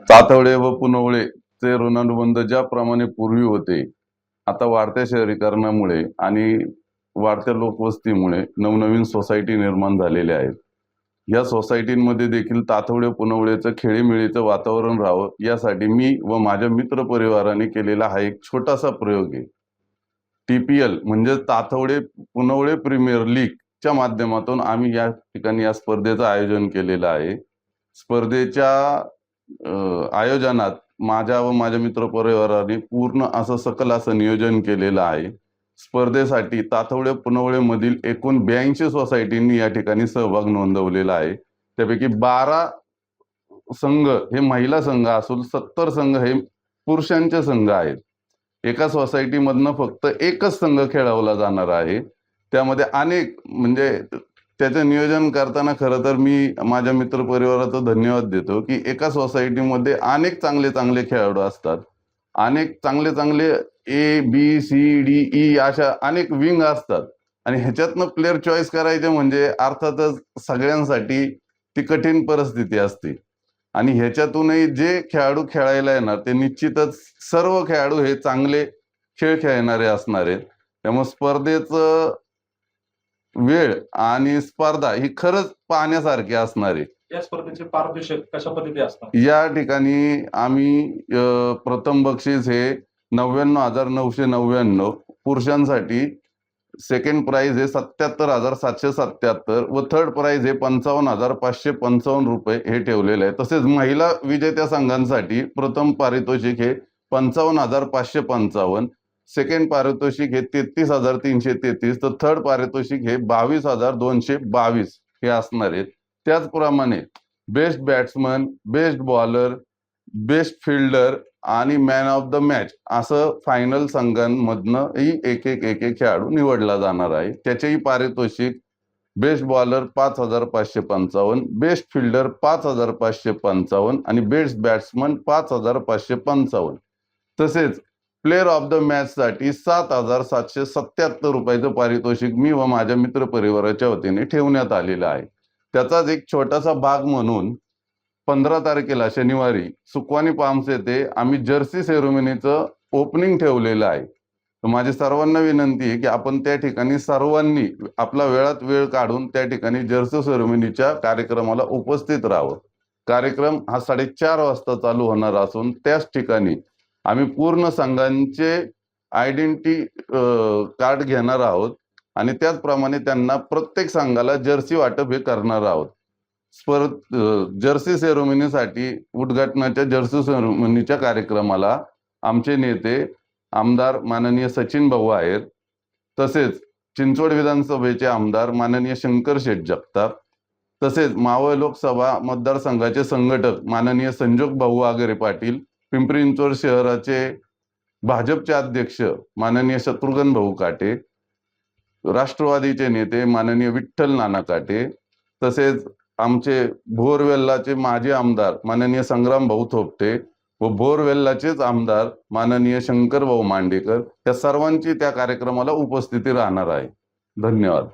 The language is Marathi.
तातवडे व पुनवळेचे ऋणानुबंध ज्याप्रमाणे पूर्वी होते, आता वाढत्या शहरीकरणामुळे आणि वाढत्या लोकवस्तीमुळे नवनवीन सोसायटी निर्माण झालेल्या आहेत. या सोसायटींमध्ये देखील तातवडे पुनवळेचं खेळीमेळीचं वातावरण राहावं यासाठी मी व माझ्या मित्र परिवाराने केलेला हा एक छोटासा प्रयोग आहे. TPL म्हणजे तातवडे पुनवळे प्रीमियर लीगच्या माध्यमातून आम्ही या ठिकाणी या स्पर्धेचं आयोजन केलेलं आहे. स्पर्धेच्या आयोजनात माझ्या व माझ्या मित्र परिवाराने पूर्ण असं सकल असं नियोजन केलेलं आहे. स्पर्धेसाठी तातवडे पुनवळे मधील एकूण 82 सोसायटींनी या ठिकाणी सहभाग नोंदवलेला आहे. त्यापैकी 12 संघ हे महिला संघ असून 70 संघ हे पुरुषांचे संघ आहेत. एका सोसायटीमधनं फक्त एकच संघ खेळवला जाणार आहे. त्यामध्ये अनेक म्हणजे त्याचं नियोजन करताना खरं तर मी माझ्या मित्र परिवाराचं धन्यवाद देतो की एका सोसायटीमध्ये अनेक चांगले चांगले खेळाडू असतात. अनेक चांगले चांगले ABCDE अशा अनेक विंग असतात आणि ह्याच्यातनं प्लेअर चॉईस करायचे म्हणजे अर्थातच सगळ्यांसाठी ती कठीण परिस्थिती असते. आणि ह्याच्यातूनही जे खेळाडू खेळायला येणार ते निश्चितच सर्व खेळाडू हे चांगले खेळ खेळणारे असणार आहेत. त्यामुळे स्पर्धेचं वेळ आणि स्पर्धा ही खरंच पाहण्यासारखी असणार आहे. या स्पर्धेचे पारितोषिक कशा पद्धती असतात? या ठिकाणी आम्ही प्रथम बक्षीस हे 99,999 पुरुषांसाठी, सेकंड प्राइज हे 77,777 व थर्ड प्राइज हे 55,555 रुपये हे ठेवलेले आहे. तसेच महिला विजेत्या संघांसाठी प्रथम पारितोषिक हे 55,555, सेकंड पारितोषिक हे 33,333 तर थर्ड पारितोषिक हे 22,222 हे असणार आहेत. त्याचप्रमाणे best batsman, best bowler, best fielder आणि मॅन ऑफ द मॅच असं फायनल संघांमधनंही एक एक खेळाडू निवडला जाणार आहे. त्याचेही पारितोषिक बेस्ट बॉलर 5,555, बेस्ट फिल्डर 5,555 आणि बेस्ट बॅट्समन 5,555. तसेच प्लेअर ऑफ द मॅच साठी 7,777 रुपयाचं पारितोषिक मी व माझ्या मित्र परिवाराच्या वतीने ठेवण्यात आलेलं आहे. त्याचाच एक छोटासा भाग म्हणून 15 तारखेला शनिवारी सुकवानी पाम्स येथे आम्ही जर्सी सेरेमनीचं ओपनिंग ठेवलेलं आहे. तर माझी सर्वांना विनंती आहे की आपण त्या ठिकाणी सर्वांनी आपला वेळात वेळ काढून त्या ठिकाणी जर्सी सेरेमनीच्या कार्यक्रमाला उपस्थित राहावं. कार्यक्रम हा 4:30 वाजता चालू होणार असून त्याच ठिकाणी आम्ही पूर्ण संघांचे आयडेंटिटी कार्ड घेणार आहोत आणि त्याचप्रमाणे त्यांना प्रत्येक संघाला जर्सी वाटप हे करणार आहोत. जर्सी सेरेमनीसाठी उद्घाटनाच्या जर्सी सेरेमनीच्या कार्यक्रमाला आमचे नेते आमदार माननीय सचिन भाऊ आहेत. तसेच चिंचवड विधानसभेचे आमदार माननीय शंकर शेठ जगताप, तसेच मावळ लोकसभा मतदारसंघाचे संघटक माननीय संजोग भाऊ आगरे पाटील, पिंपरी चिंचवड शहराचे भाजपचे अध्यक्ष माननीय शत्रुघ्न भाऊ काटे, राष्ट्रवादीचे नेते माननीय विठ्ठल नाना काटे, तसेच आमचे भोरवेल्लाचे माजी आमदार माननीय संग्राम भाऊ थोपटे व भोरवेल्लाचेच आमदार माननीय शंकर भाऊ मांडेकर या सर्वांची त्या कार्यक्रमाला उपस्थिती राहणार आहे. धन्यवाद.